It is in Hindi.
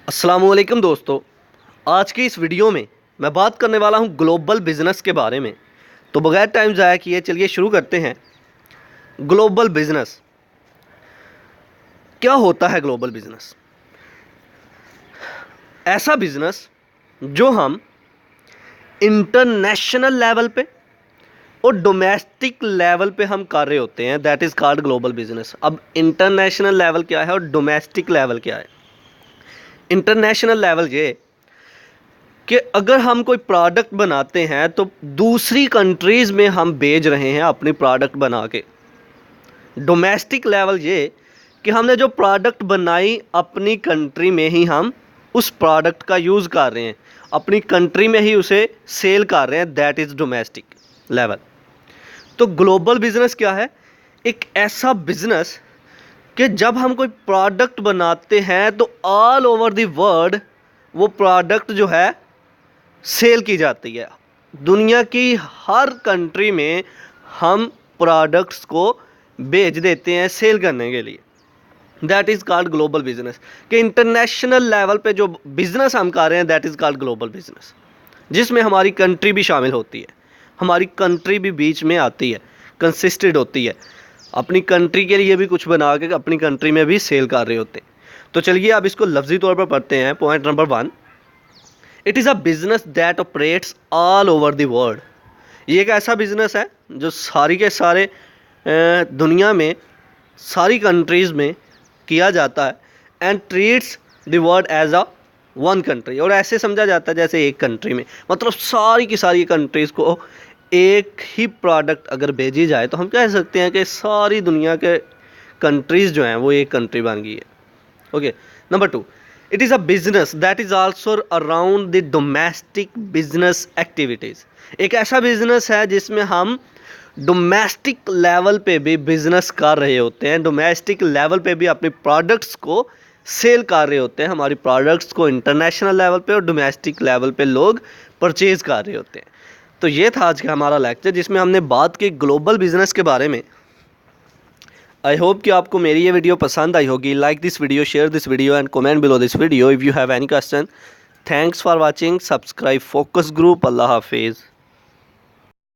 अस्सलामुअलैकुम दोस्तों, आज की इस वीडियो में मैं बात करने वाला हूं ग्लोबल बिज़नेस के बारे में। तो बगैर टाइम ज़ाया किए चलिए शुरू करते हैं। ग्लोबल बिज़नेस क्या होता है? ग्लोबल बिज़नेस ऐसा बिज़नेस जो हम इंटरनेशनल लेवल पे और डोमेस्टिक लेवल पे हम कर रहे होते हैं, that is called global business. अब इंटरनेशनल लेवल क्या है और डोमेस्टिक लेवल क्या है? इंटरनेशनल लेवल ये कि अगर हम कोई प्रोडक्ट बनाते हैं तो दूसरी कंट्रीज़ में हम भेज रहे हैं अपनी प्रोडक्ट बना के। डोमेस्टिक लेवल ये कि हमने जो प्रोडक्ट बनाई अपनी कंट्री में ही हम उस प्रोडक्ट का यूज़ कर रहे हैं, अपनी कंट्री में ही उसे सेल कर रहे हैं, दैट इज़ डोमेस्टिक लेवल। तो ग्लोबल बिज़नेस क्या है? एक ऐसा बिज़नेस कि जब हम कोई प्रोडक्ट बनाते हैं तो ऑल ओवर द वर्ल्ड वो प्रोडक्ट जो है सेल की जाती है। दुनिया की हर कंट्री में हम प्रोडक्ट्स को भेज देते हैं सेल करने के लिए। That is called global business. कि इंटरनेशनल लेवल पे जो बिज़नेस हम कर रहे हैं that is called global business, जिसमें हमारी कंट्री भी शामिल होती है, हमारी कंट्री भी बीच में आती है, कंसिस्टेड होती है। अपनी कंट्री के लिए भी कुछ बना के अपनी कंट्री में भी सेल कर रहे होते हैं। तो चलिए अब इसको लफ्ज़ी तौर पर पढ़ते हैं। Point number 1, it is a business that operates all over the world. ये एक ऐसा बिज़नेस है जो सारी के सारे दुनिया में सारी कंट्रीज़ में किया जाता है। And treats the world as a one country, और ऐसे समझा जाता है जैसे एक कंट्री में, मतलब सारी की सारी कंट्रीज़ को एक ही प्रोडक्ट अगर भेजी जाए तो हम कह सकते हैं कि सारी दुनिया के कंट्रीज़ जो हैं वो एक कंट्री बन गई है। Okay, number 2, it is a business that is also around the domestic business activities. एक ऐसा बिज़नेस है जिसमें हम डोमेस्टिक लेवल पे भी बिज़नेस कर रहे होते हैं, डोमेस्टिक लेवल पे भी अपने प्रोडक्ट्स को सेल कर रहे होते हैं। हमारी प्रोडक्ट्स को इंटरनेशनल लेवल पे और डोमेस्टिक लेवल पे लोग परचेज़ कर रहे होते हैं। तो ये था आज का हमारा लेक्चर जिसमें हमने बात की ग्लोबल बिज़नेस के बारे में। आई होप कि आपको मेरी ये वीडियो पसंद आई होगी। Like this video, share this video and comment below this video if you have any question. Thanks for watching. Subscribe focus group. अल्लाह हाफिज़।